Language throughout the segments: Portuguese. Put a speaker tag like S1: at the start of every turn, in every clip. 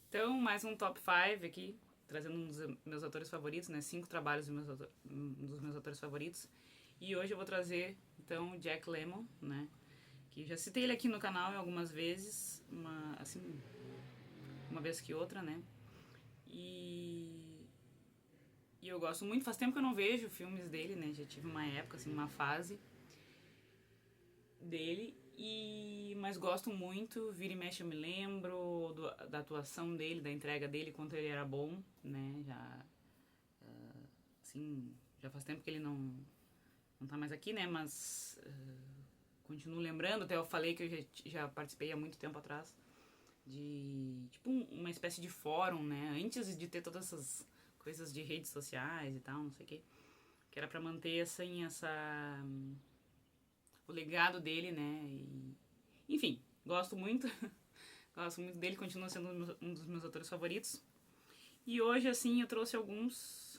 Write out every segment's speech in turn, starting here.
S1: Então, mais um top 5 aqui, trazendo um dos meus atores favoritos, né? 5 trabalhos dos meus atores favoritos. E hoje eu vou trazer, então, o Jack Lemmon, né? Que já citei ele aqui no canal algumas vezes, uma vez que outra, né? E, e eu gosto muito, faz tempo que eu não vejo filmes dele, né? Já tive uma época, assim, uma fase dele, mas gosto muito, vira e mexe eu me lembro da atuação dele, da entrega dele, quanto ele era bom, né? Assim, já faz tempo que ele não tá mais aqui, né? Mas continuo lembrando, até eu falei que eu já participei há muito tempo atrás de tipo uma espécie de fórum, né? Antes de ter todas essas coisas de redes sociais e tal, não sei o quê, que era para manter assim essa o legado dele, né? Enfim, gosto muito, gosto muito dele, continua sendo um dos meus autores favoritos. E hoje assim eu trouxe alguns,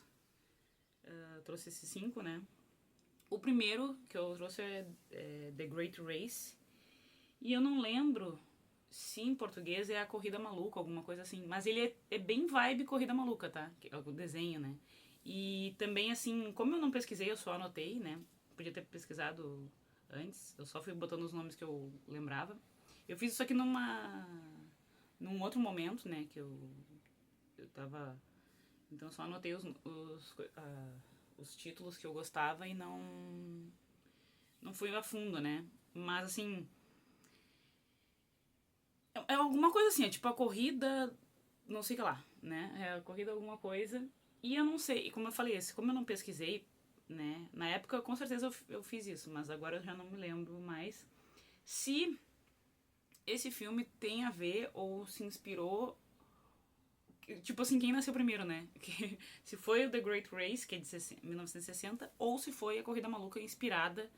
S1: trouxe esses 5, né? O primeiro que eu trouxe é The Great Race. E eu não lembro se em português é A Corrida Maluca, alguma coisa assim. Mas ele é bem vibe Corrida Maluca, tá? O desenho, né? E também, assim, como eu não pesquisei, eu só anotei, né? Podia ter pesquisado antes. Eu só fui botando os nomes que eu lembrava. Eu fiz isso aqui num outro momento, né? Que eu tava... Então eu só anotei os títulos que eu gostava e não fui a fundo, né? Mas, assim, é alguma coisa assim, é tipo a corrida, não sei o que lá, né? É a corrida alguma coisa. E eu não sei, e como eu falei, como eu não pesquisei, né? Na época com certeza eu fiz isso, mas agora eu já não me lembro mais se esse filme tem a ver ou se inspirou. Tipo assim, quem nasceu primeiro, né? Se foi o The Great Race, que é de 1960, ou se foi a Corrida Maluca inspirada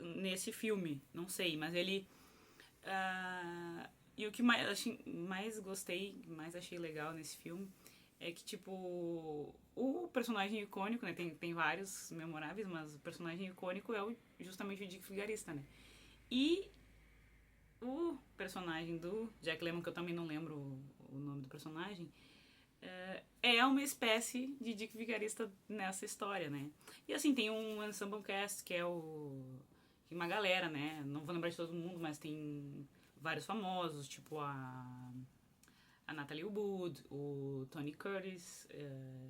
S1: nesse filme. Não sei, mas ele. E o que mais gostei, mais achei legal nesse filme é que, tipo, o personagem icônico, né? Tem vários memoráveis, mas o personagem icônico é justamente o Dick Vigarista, né? E o personagem do Jack Lemmon, que eu também não lembro o nome do personagem, é uma espécie de Dick Vigarista nessa história, né? E assim, tem um ensemble cast que é uma galera, né? Não vou lembrar de todo mundo, mas tem vários famosos, tipo a Natalie Wood, o Tony Curtis,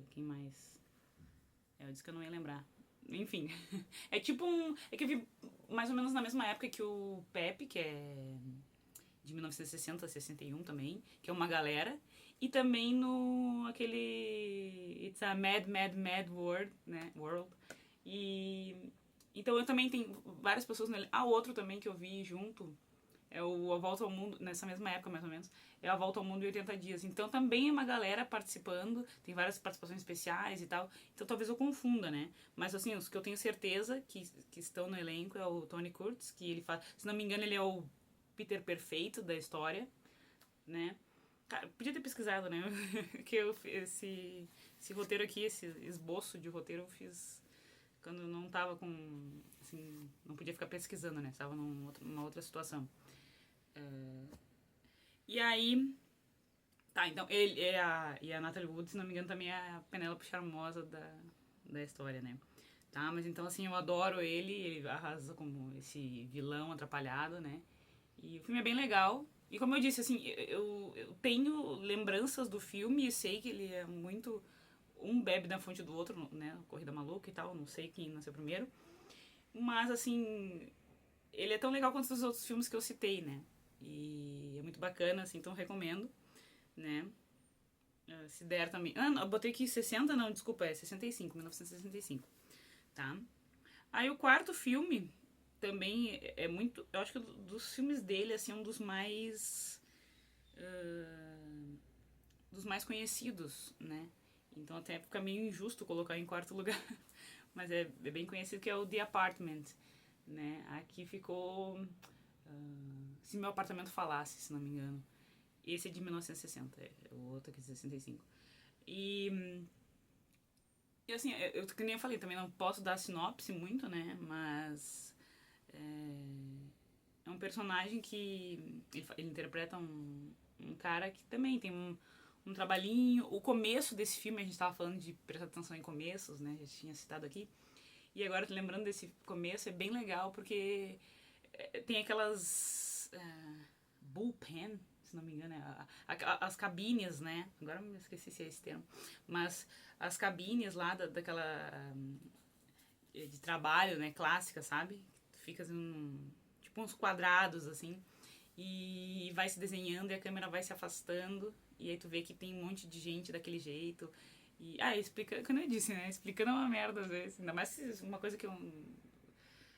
S1: quem mais? Eu disse que eu não ia lembrar. Enfim, é tipo um. É que eu vi mais ou menos na mesma época que o Pepe, que é de 1960 a 61 também, que é uma galera. E também no aquele It's a Mad, Mad, Mad World, né? World. E então eu também tenho várias pessoas nele. Ah, outro também que eu vi junto é o A Volta ao Mundo, nessa mesma época mais ou menos, é A Volta ao Mundo em 80 dias. Então também é uma galera participando, tem várias participações especiais e tal. Então talvez eu confunda, né? Mas assim, os que eu tenho certeza que estão no elenco é o Tony Curtis, que ele faz, se não me engano, ele é o Peter perfeito da história, né? Cara, podia ter pesquisado, né? Que esse roteiro aqui, esse esboço de roteiro eu fiz quando eu não tava com. Assim, não podia ficar pesquisando, né? Estava numa outra situação. E aí. Tá, então ele e a Natalie Wood, se não me engano, também é a Penélope Charmosa da história, né? Tá, mas então assim, eu adoro ele arrasa como esse vilão atrapalhado, né? E o filme é bem legal. E como eu disse, assim, eu tenho lembranças do filme e sei que ele é muito. Um bebe da fonte do outro, né? Corrida Maluca e tal, não sei quem nasceu primeiro. Mas, assim, ele é tão legal quanto os outros filmes que eu citei, né? E é muito bacana, assim, então recomendo, né? Se der também. Ah, não, eu botei aqui 60, não, desculpa, é 65, 1965, tá? Aí o quarto filme também é muito. Eu acho que dos filmes dele, assim, é um dos mais conhecidos, né? Então até fica meio injusto colocar em quarto lugar. Mas é bem conhecido que é o The Apartment, né? Aqui ficou. Se meu apartamento falasse, se não me engano. Esse é de 1960, o outro aqui é de 65. E assim, que nem eu falei, também não posso dar sinopse muito, né? Mas é um personagem que ele interpreta um cara que também tem um trabalhinho. O começo desse filme, a gente tava falando de prestar atenção em começos, né? Já tinha citado aqui. E agora, lembrando desse começo, é bem legal porque tem aquelas bullpen, se não me engano, as cabines, né? Agora eu me esqueci se é esse termo. Mas as cabines lá daquela de trabalho, né? Clássica, sabe? Tu fica assim, tipo uns quadrados, assim. E vai se desenhando e a câmera vai se afastando. E aí tu vê que tem um monte de gente daquele jeito. E, explica, como eu disse, né? Explicando é uma merda às vezes. Ainda mais uma coisa que eu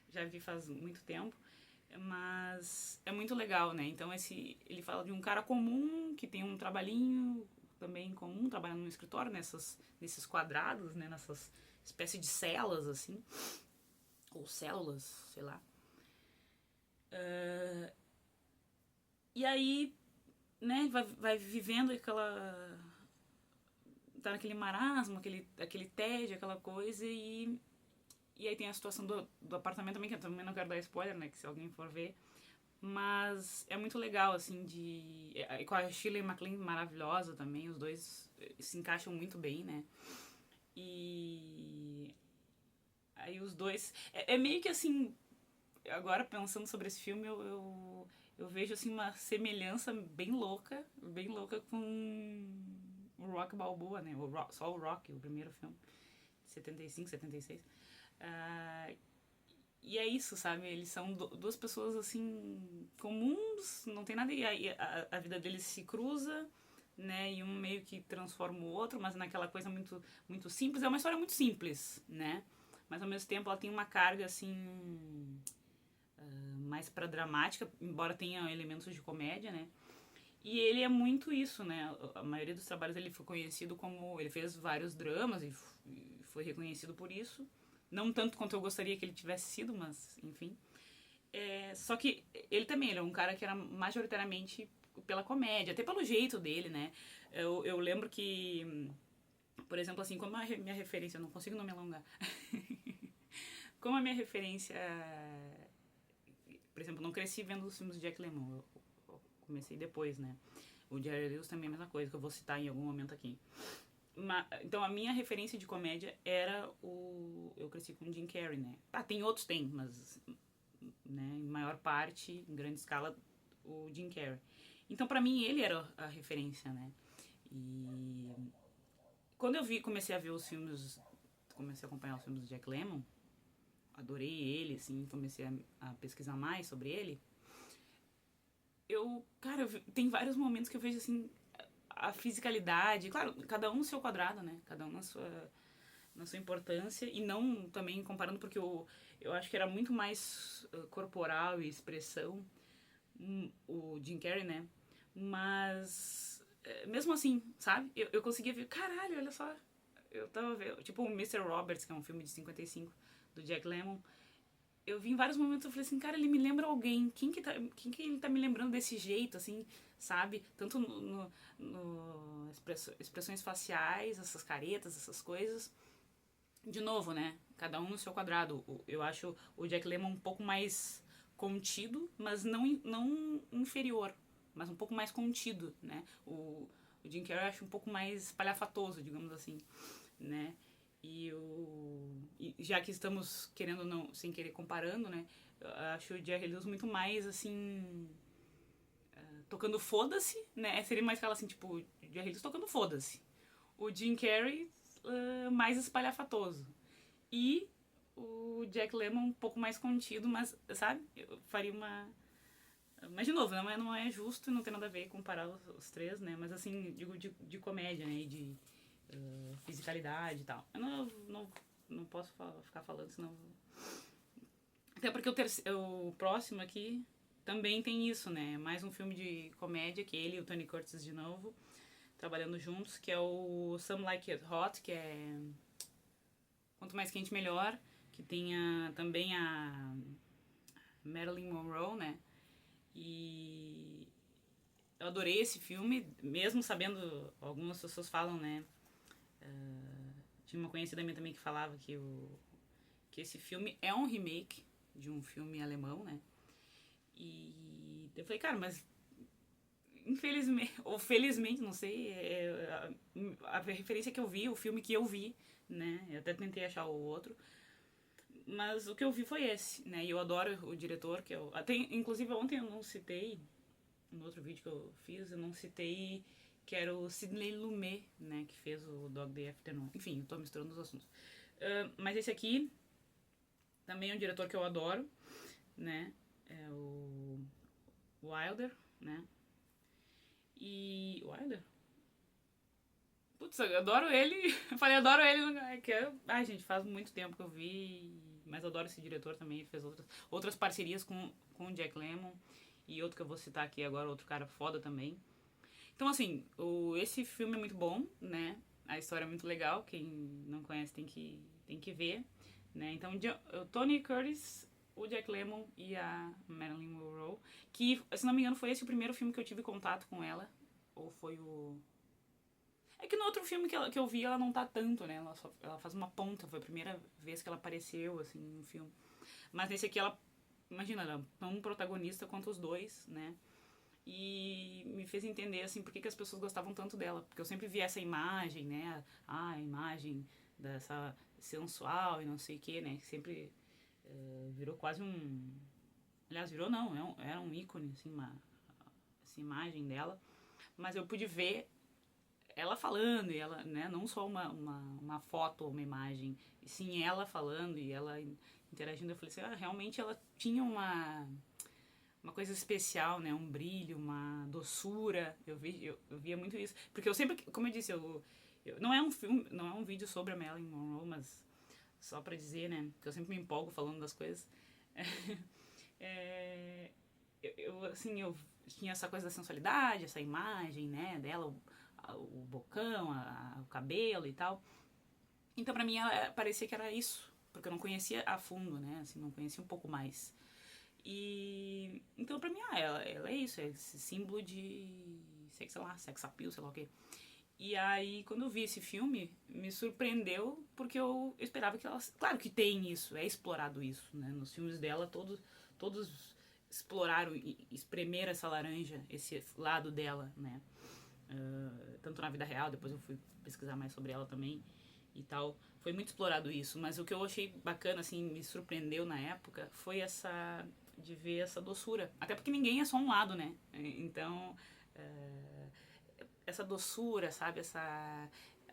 S1: já vi faz muito tempo. Mas é muito legal, né? Então ele fala de um cara comum que tem um trabalhinho também comum, trabalhando no escritório, nesses quadrados, né? Nessas espécie de celas, assim. Ou células, sei lá. E aí, né, vai vivendo aquela... Tá naquele marasmo, aquele tédio, aquela coisa, e aí tem a situação do apartamento também, que eu também não quero dar spoiler, né, que se alguém for ver. Mas é muito legal, assim, e com a Shirley MacLaine maravilhosa também, os dois se encaixam muito bem, né. E aí os dois... É meio que assim, agora pensando sobre esse filme, eu vejo assim uma semelhança bem louca com o Rock Balboa, né? Só o Rock, o primeiro filme, 75, 76. E é isso, sabe? Eles são duas pessoas assim comuns, não tem nada, e a vida deles se cruza, né? E um meio que transforma o outro, mas naquela coisa muito, muito simples. É uma história muito simples, né? Mas ao mesmo tempo ela tem uma carga assim mais pra dramática, embora tenha elementos de comédia, né? E ele é muito isso, né? A maioria dos trabalhos ele foi conhecido como... Ele fez vários dramas e foi reconhecido por isso. Não tanto quanto eu gostaria que ele tivesse sido, mas enfim. Só que ele é um cara que era majoritariamente pela comédia, até pelo jeito dele, né? Eu lembro que, por exemplo, assim, como a minha referência... Eu não consigo não me alongar. Como a minha referência... Por exemplo, não cresci vendo os filmes de Jack Lemmon. Eu comecei depois, né? O Jerry Lewis também é a mesma coisa, que eu vou citar em algum momento aqui. Então a minha referência de comédia era eu cresci com o Jim Carrey, né? Tem outros, mas né, em maior parte, em grande escala, o Jim Carrey. Então pra mim ele era a referência, né? E quando comecei a ver os filmes, comecei a acompanhar os filmes do Jack Lemmon, adorei ele, assim, comecei a pesquisar mais sobre ele. Tem vários momentos que eu vejo, assim, a fisicalidade, claro, cada um no seu quadrado, né? Cada um na sua importância, e não também comparando, porque eu acho que era muito mais corporal e expressão o Jim Carrey, né? Mas, mesmo assim, sabe? Eu conseguia ver, caralho, olha só. Eu tava vendo, tipo o Mr. Roberts, que é um filme de 55, do Jack Lemmon. Eu vi em vários momentos, eu falei assim, cara, ele me lembra alguém. Quem que ele tá me lembrando desse jeito, assim, sabe? Tanto no expressões faciais, essas caretas, essas coisas. De novo, né? Cada um no seu quadrado. Eu acho o Jack Lemmon um pouco mais contido, mas não inferior. Mas um pouco mais contido, né? O Jim Carrey eu acho um pouco mais palhafatoso, digamos assim, né? E já que estamos querendo não, sem querer comparando, né? Eu acho o Jerry Lewis muito mais assim tocando foda-se, né? Seria mais aquela assim, tipo, o Jerry Lewis tocando foda-se. O Jim Carrey mais espalhafatoso. E o Jack Lemmon um pouco mais contido, mas, sabe? Eu faria uma... Mas, de novo, não é justo e não tem nada a ver comparar os três, né? Mas, assim, digo de comédia, né? E de fisicalidade e tal. Eu não posso ficar falando, senão... Até porque o próximo aqui também tem isso, né? Mais um filme de comédia, que ele e o Tony Curtis de novo, trabalhando juntos, que é o Some Like It Hot, que é Quanto Mais Quente Melhor, que tem também a Marilyn Monroe, né? E eu adorei esse filme, mesmo sabendo, algumas pessoas falam, né? Tinha uma conhecida minha também que falava que esse filme é um remake de um filme alemão, né? E eu falei, cara, mas infelizmente, ou felizmente, não sei, a referência que eu vi, o filme que eu vi, né? Eu até tentei achar o outro, mas o que eu vi foi esse, né? E eu adoro o diretor, que eu. Até, inclusive, ontem eu não citei, no outro vídeo que eu fiz, eu não citei que era o Sidney Lumet, né? Que fez o Dog Day Afternoon. Enfim, eu tô misturando os assuntos. Mas esse aqui também é um diretor que eu adoro, né? É o Wilder, né? E. Wilder? Putz, eu adoro ele. Eu falei, adoro ele. É que ai, gente, faz muito tempo que eu vi. Mas eu adoro esse diretor também. Ele fez outras parcerias com o Jack Lemmon. E outro que eu vou citar aqui agora, outro cara foda também. Então, assim, esse filme é muito bom, né? A história é muito legal. Quem não conhece tem que ver. Né? Então, o Tony Curtis, o Jack Lemmon e a Marilyn Monroe. Que, se não me engano, foi esse o primeiro filme que eu tive contato com ela. Ou foi o... É que no outro filme que eu vi, ela não tá tanto, né? Ela faz uma ponta. Foi a primeira vez que ela apareceu, assim, no filme. Mas nesse aqui, ela... Imagina, ela é tão protagonista quanto os dois, né? E me fez entender, assim, por que as pessoas gostavam tanto dela. Porque eu sempre vi essa imagem, né? A imagem dessa sensual e não sei o que, né? Que sempre virou quase um... Aliás, virou não, era um ícone, assim, essa imagem dela. Mas eu pude ver ela falando, e ela, né, não só uma foto ou uma imagem, e sim ela falando e ela interagindo. Eu falei assim, realmente ela tinha uma coisa especial, né, um brilho, uma doçura. Eu via muito isso, porque eu sempre, como eu disse, não é um filme, não é um vídeo sobre a Marilyn Monroe, mas só pra dizer, né, que eu sempre me empolgo falando das coisas. É, assim, eu tinha essa coisa da sensualidade, essa imagem, né, dela, o bocão, o cabelo e tal. Então, pra mim, ela parecia que era isso, porque eu não conhecia a fundo, né, assim, não conhecia um pouco mais. E então, pra mim, ela é isso, é esse símbolo de, sei lá, sex appeal, sei lá o quê. E aí, quando eu vi esse filme, me surpreendeu, porque eu esperava que ela... Claro que tem isso, é explorado isso, né? Nos filmes dela, todos exploraram e espremeram essa laranja, esse lado dela, né? Tanto na vida real, depois eu fui pesquisar mais sobre ela também e tal. Foi muito explorado isso, mas o que eu achei bacana, assim, me surpreendeu na época, foi essa... de ver essa doçura. Até porque ninguém é só um lado, né? Então... essa doçura, sabe?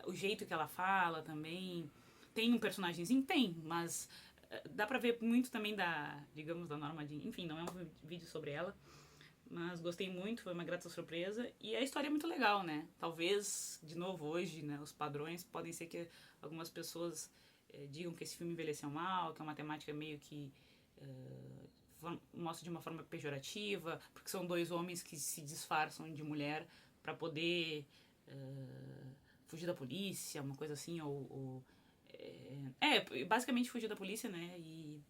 S1: O jeito que ela fala também. Tem um personagemzinho? Tem, mas dá pra ver muito também digamos, da Norma Jean. Enfim, não é um vídeo sobre ela, mas gostei muito, foi uma grata surpresa. E a história é muito legal, né? Talvez, de novo, hoje, né, os padrões podem ser que algumas pessoas digam que esse filme envelheceu mal, que é uma temática meio que mostra de uma forma pejorativa, porque são dois homens que se disfarçam de mulher para poder fugir da polícia, uma coisa assim, basicamente fugir da polícia, né, e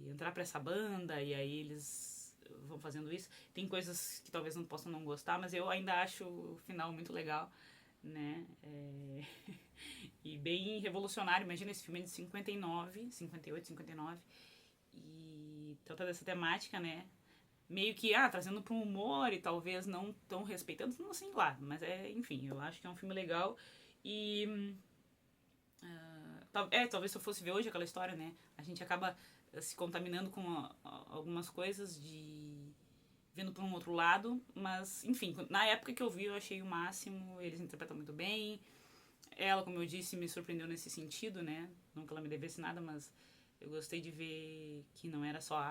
S1: entrar pra essa banda, e aí eles vão fazendo isso. Tem coisas que talvez não possam não gostar, mas eu ainda acho o final muito legal, né, e bem revolucionário. Imagina, esse filme é de 59, 58, 59, e trata dessa temática, né, meio que, trazendo para um humor e talvez não tão respeitando, não sei lá, mas enfim, eu acho que é um filme legal e talvez se eu fosse ver hoje aquela história, né, a gente acaba se contaminando com algumas coisas vendo por um outro lado, mas enfim, na época que eu vi eu achei o máximo, eles interpretam muito bem, ela, como eu disse, me surpreendeu nesse sentido, né, não que ela me devesse nada, mas eu gostei de ver que não era só,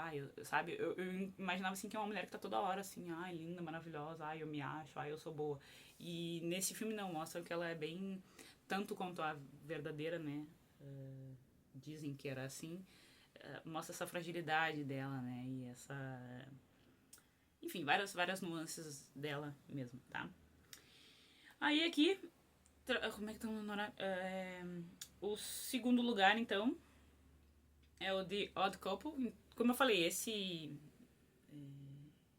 S1: sabe? Eu imaginava, assim, que é uma mulher que tá toda hora, assim, linda, maravilhosa, eu me acho, eu sou boa. E nesse filme não, mostra que ela é bem, tanto quanto a verdadeira, né? Dizem que era assim. Mostra essa fragilidade dela, né? E essa... Enfim, várias nuances dela mesmo, tá? Aí aqui, como é que estão no horário? O segundo lugar, então, é o The Odd Couple. Como eu falei, esse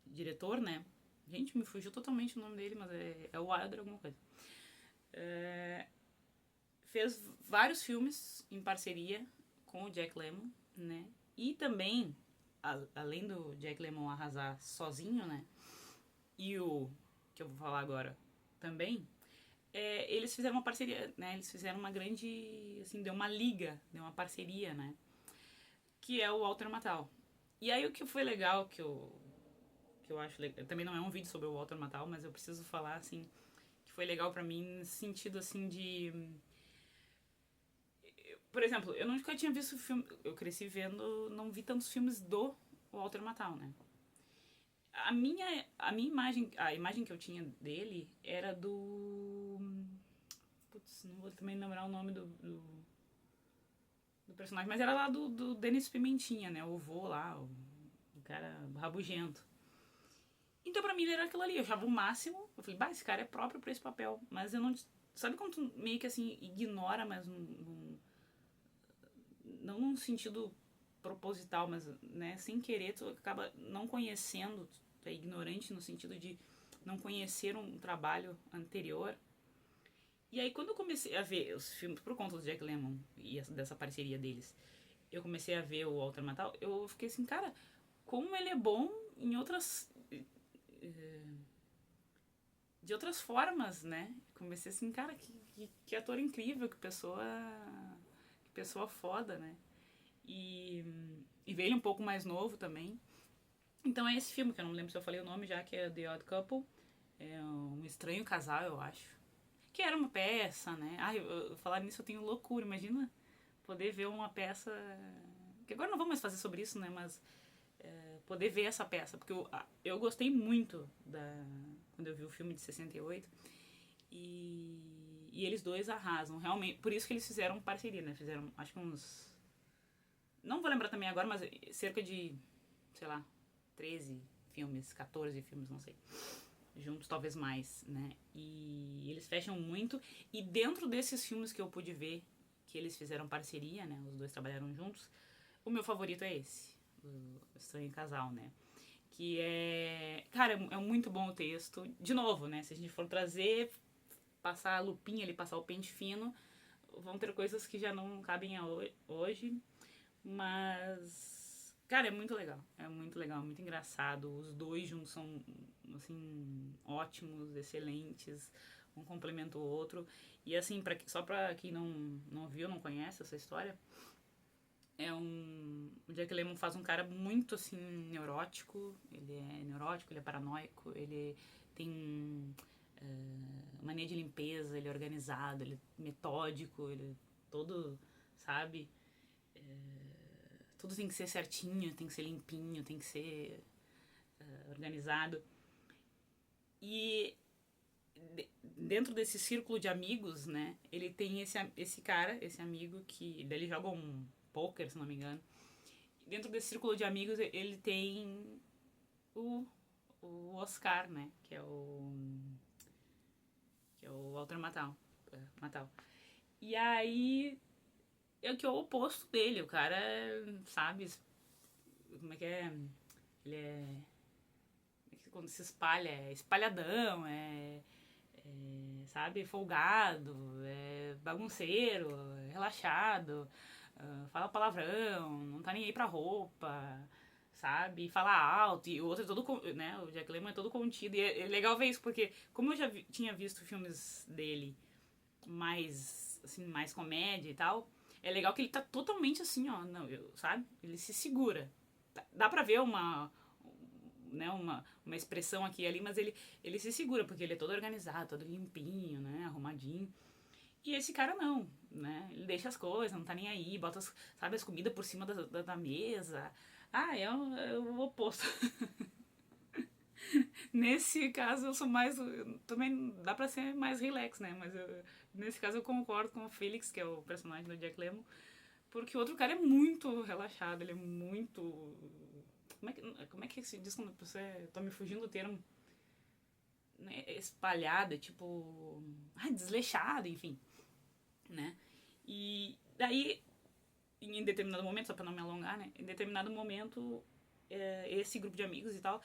S1: diretor, né? Gente, me fugiu totalmente o nome dele, mas é o Wilder alguma coisa. Fez vários filmes em parceria com o Jack Lemmon, né? E também, além do Jack Lemmon arrasar sozinho, né? E o que eu vou falar agora também, eles fizeram uma parceria, né? Eles fizeram uma grande, assim, deu uma liga, deu uma parceria, né? Que é o Walter Matthau. E aí o que foi legal, que eu acho legal, também não é um vídeo sobre o Walter Matthau, mas eu preciso falar, assim, que foi legal pra mim, nesse sentido, assim, de... Por exemplo, eu nunca tinha visto filme, eu cresci vendo, não vi tantos filmes do Walter Matthau, né? A minha imagem, a imagem que eu tinha dele era do... Putz, não vou também lembrar o nome do personagem, mas era lá do Denis Pimentinha, né? O vô lá, o cara rabugento. Então pra mim ele era aquilo ali, eu achava o máximo. Eu falei, bah, esse cara é próprio pra esse papel. Mas eu não... Sabe quando tu meio que assim, ignora, mas não num sentido proposital, mas né, sem querer tu acaba não conhecendo, tu é ignorante no sentido de não conhecer um trabalho anterior. E aí quando eu comecei a ver os filmes, por conta do Jack Lemmon e dessa parceria deles, eu comecei a ver o Walter Matthau, eu fiquei assim, cara, como ele é bom em outras... de outras formas, né? Comecei assim, cara, que ator incrível, que pessoa foda, né? E, e veio ele um pouco mais novo também. Então é esse filme, que eu não lembro se eu falei o nome já, que é The Odd Couple. É um estranho casal, eu acho. Que era uma peça, né? Ai, falar nisso eu tenho loucura, imagina poder ver uma peça... Que agora não vamos mais fazer sobre isso, né? Mas poder ver essa peça. Porque eu gostei muito quando eu vi o filme de 68. E eles dois arrasam, realmente. Por isso que eles fizeram parceria, né? Fizeram, acho que uns... Não vou lembrar também agora, mas cerca de, sei lá, 13 filmes, 14 filmes, não sei. Juntos, talvez mais, né? E eles fecham muito. E dentro desses filmes que eu pude ver, que eles fizeram parceria, né? Os dois trabalharam juntos. O meu favorito é esse, o Estranho Casal, né? Que é... Cara, é muito bom o texto. De novo, né? Se a gente for trazer, passar a lupinha ali, passar o pente fino, vão ter coisas que já não cabem hoje. Mas, cara, é muito legal. É muito legal, muito engraçado. Os dois juntos são, assim, ótimos, excelentes. Um complementa o outro. E, assim, só pra quem não viu, não conhece essa história, o Jack Lemmon faz um cara muito, assim, neurótico. Ele é neurótico, ele é paranoico, ele tem mania de limpeza, ele é organizado, ele é metódico, ele é todo, sabe... Tudo tem que ser certinho, tem que ser limpinho, tem que ser organizado. E dentro desse círculo de amigos, né, ele tem esse cara, esse amigo que ele joga um poker, se não me engano. Dentro desse círculo de amigos ele tem o, o Oscar, né, que é o Walter Matthau. E aí é o que é o oposto dele, o cara, sabe, como é que é? Ele é. Quando se espalha, é espalhadão, sabe, folgado, é bagunceiro, é relaxado, fala palavrão, não tá nem aí pra roupa, sabe, fala alto, e o outro é todo, né, o Jack Lemmon é todo contido, e é legal ver isso, porque como eu já tinha visto filmes dele mais, assim, mais comédia e tal, é legal que ele tá totalmente assim, ó, não, sabe, ele se segura, dá pra ver né, uma expressão aqui e ali, mas ele se segura, porque ele é todo organizado, todo limpinho, né, arrumadinho. E esse cara não, né, ele deixa as coisas, não tá nem aí, bota, sabe, as comidas por cima da mesa. Ah, é o oposto. Nesse caso eu sou mais, também dá pra ser mais relax, né, mas nesse caso eu concordo com o Felix, que é o personagem do Jack Lemmon, porque o outro cara é muito relaxado, ele é muito... Como é que se diz quando você... Tô me fugindo do termo. Né, espalhada, tipo... desleixado, enfim. Né? E daí, em determinado momento, só pra não me alongar, né? Em determinado momento, esse grupo de amigos e tal...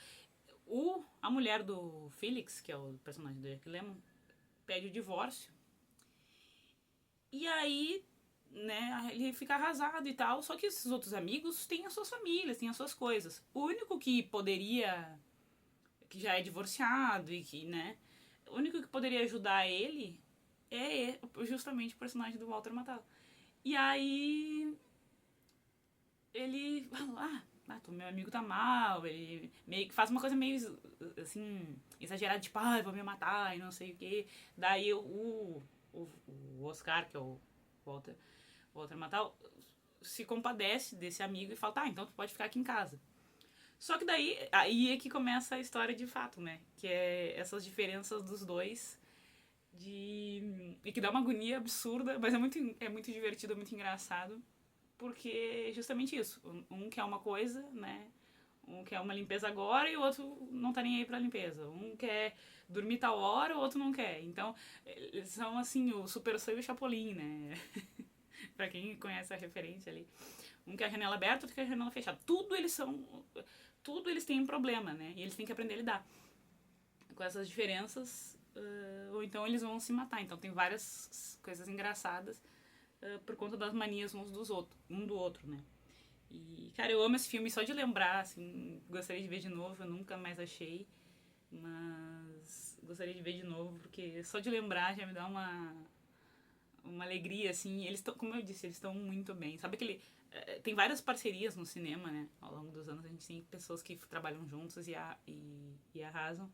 S1: A mulher do Felix, que é o personagem do Jack Lemmon, pede o divórcio. E aí, né, ele fica arrasado e tal, só que esses outros amigos têm as suas famílias, têm as suas coisas. O único que poderia que já é divorciado e que, né, o único que poderia ajudar ele é justamente o personagem do Walter Matthau. E aí ele fala, meu amigo tá mal, ele meio que faz uma coisa meio, assim, exagerada, tipo, vou me matar e não sei o que. Daí o Oscar, que é o Walter Matthau, se compadece desse amigo e fala, tá, então tu pode ficar aqui em casa. Só que daí, aí é que começa a história de fato, né? Que é essas diferenças dos dois e que dá uma agonia absurda, mas é muito divertido, é muito engraçado, porque é justamente isso. Um quer uma coisa, né? Um quer uma limpeza agora e o outro não tá nem aí pra limpeza. Um quer dormir tal hora, o outro não quer. Então, eles são assim, o Super Sam e o Chapolin, né? Pra quem conhece a referência ali. Um quer a janela aberta, outro quer a janela fechada. Tudo eles têm um problema, né? E eles têm que aprender a lidar com essas diferenças, ou então eles vão se matar. Então tem várias coisas engraçadas por conta das manias um do outro, né? E, cara, eu amo esse filme só de lembrar, assim, gostaria de ver de novo, eu nunca mais achei, mas gostaria de ver de novo, porque só de lembrar já me dá uma alegria, assim, eles estão, como eu disse, eles estão muito bem. Sabe aquele... tem várias parcerias no cinema, né? Ao longo dos anos a gente tem pessoas que trabalham juntos e arrasam.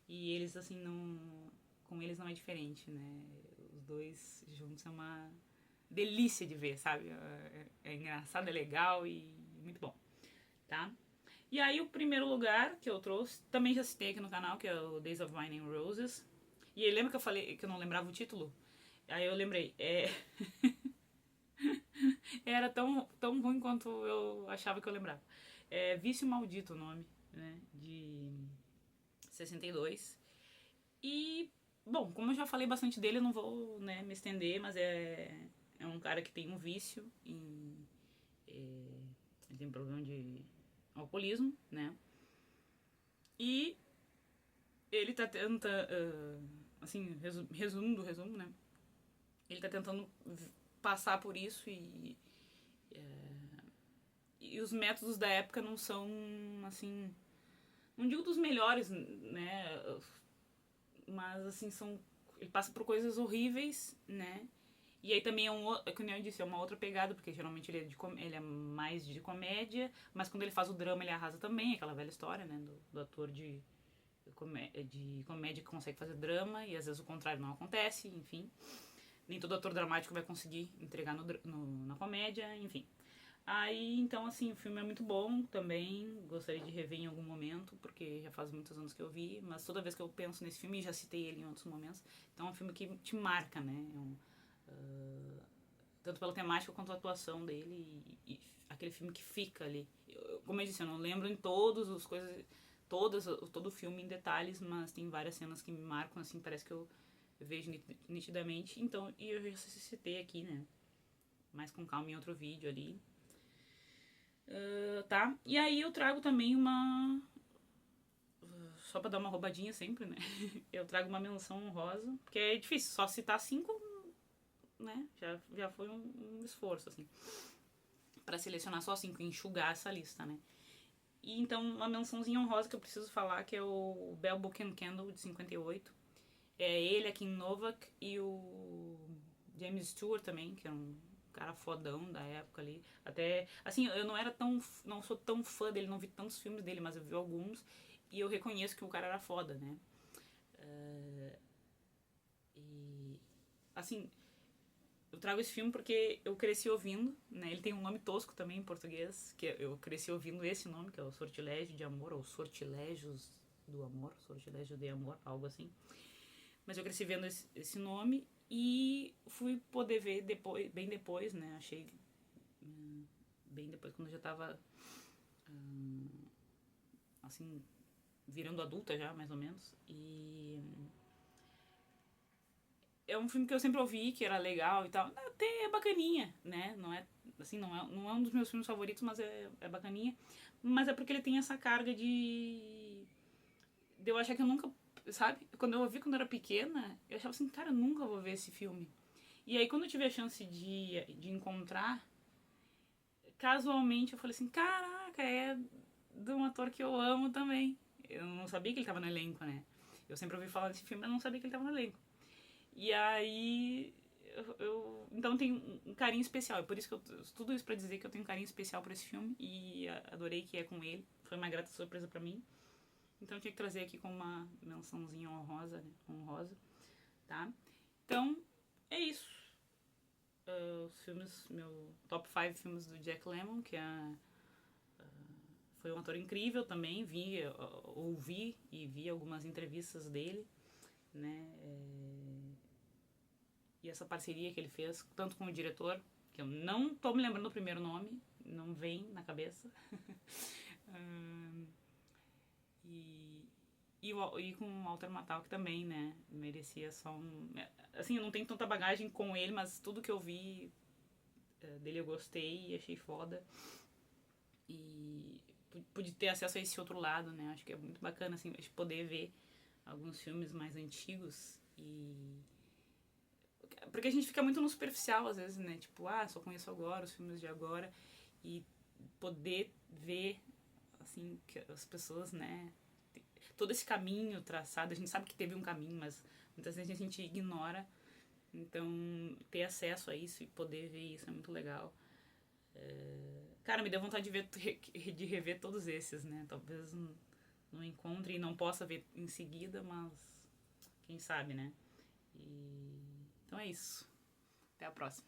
S1: E eles, assim, não... Com eles não é diferente, né? Os dois juntos é uma delícia de ver, sabe? É engraçado, é legal e muito bom, tá? E aí o primeiro lugar que eu trouxe, também já citei aqui no canal, que é o Days of Wine and Roses. E aí lembra que eu falei que eu não lembrava o título? Aí eu lembrei, era tão ruim quanto eu achava que eu lembrava. É Vício Maldito o nome, né? De 62. E, bom, como eu já falei bastante dele, eu não vou, né, me estender, mas é um cara que tem um vício ele tem problema de alcoolismo, né? E ele tá tentando, assim, resumo do resumo, né? Ele tá tentando passar por isso e os métodos da época não são, assim, não digo dos melhores, né? Mas, assim, ele passa por coisas horríveis, né? E aí também como eu disse, é uma outra pegada, porque geralmente ele é mais de comédia, mas quando ele faz o drama ele arrasa também, aquela velha história, né? Do ator de comédia que consegue fazer drama, e às vezes o contrário não acontece, enfim. Nem todo ator dramático vai conseguir entregar na comédia, enfim. Aí, então, assim, o filme é muito bom também, gostaria de rever em algum momento, porque já faz muitos anos que eu vi, mas toda vez que eu penso nesse filme, já citei ele em outros momentos, então é um filme que te marca, né? Tanto pela temática quanto a atuação dele e aquele filme que fica ali. Como eu disse, eu não lembro em todas as coisas, todo o filme em detalhes, mas tem várias cenas que me marcam, assim, parece que eu vejo nitidamente, então, e eu já citei aqui, né? Mais com calma em outro vídeo ali. Tá? E aí eu trago também só pra dar uma roubadinha sempre, né? Eu trago uma menção honrosa, porque é difícil, só citar 5, né? Já foi um esforço, assim. Pra selecionar só 5, enxugar essa lista, né? E então, uma mençãozinha honrosa que eu preciso falar, que é o Bell Book and Candle, de 58. É ele, a Kim Novak e o James Stewart também, que é um cara fodão da época ali. Até, assim, eu não sou tão fã dele, não vi tantos filmes dele, mas eu vi alguns e eu reconheço que o cara era foda, né? E, assim, eu trago esse filme porque eu cresci ouvindo, né? Ele tem um nome tosco também em português, que eu cresci ouvindo esse nome, que é o Sortilégio de Amor, ou Sortilégios do Amor, Sortilégio de Amor, algo assim. Mas eu cresci vendo esse nome e fui poder ver bem depois, né? Achei bem depois, quando eu já tava assim, virando adulta já, mais ou menos. E é um filme que eu sempre ouvi, que era legal e tal. Até é bacaninha, né? Não é, assim, não é um dos meus filmes favoritos, mas é bacaninha. Mas é porque ele tem essa carga de eu achar que eu nunca, sabe? Quando eu ouvi quando eu era pequena, eu achava assim, cara, eu nunca vou ver esse filme. E aí quando eu tive a chance de encontrar, casualmente eu falei assim, caraca, é de um ator que eu amo também. eu não sabia que ele tava no elenco, né? Eu sempre ouvi falar desse filme, mas não sabia que ele tava no elenco. E aí, então tem um carinho especial. É por isso que tudo isso pra dizer que eu tenho um carinho especial por esse filme e adorei que é com ele. Foi uma grata surpresa pra mim. Então eu tinha que trazer aqui com uma mençãozinha honrosa, né? Honrosa, tá? Então, é isso. Os filmes, meu top 5 filmes do Jack Lemmon, que foi um ator incrível também. Ouvi e vi algumas entrevistas dele, né? E essa parceria que ele fez, tanto com o diretor, que eu não tô me lembrando do primeiro nome, não vem na cabeça. E com o Walter Matthau, que também, né, merecia só um... Assim, eu não tenho tanta bagagem com ele, mas tudo que eu vi dele eu gostei e achei foda. E pude ter acesso a esse outro lado, né, acho que é muito bacana, assim, de poder ver alguns filmes mais antigos e... Porque a gente fica muito no superficial, às vezes, né, tipo, só conheço agora, os filmes de agora, e poder ver, assim, que as pessoas, né, todo esse caminho traçado, a gente sabe que teve um caminho, mas muitas vezes a gente ignora. Então, ter acesso a isso e poder ver isso é muito legal. Cara, me deu vontade de rever todos esses, né? Talvez não encontre e não possa ver em seguida, mas quem sabe, né? Então é isso. Até a próxima.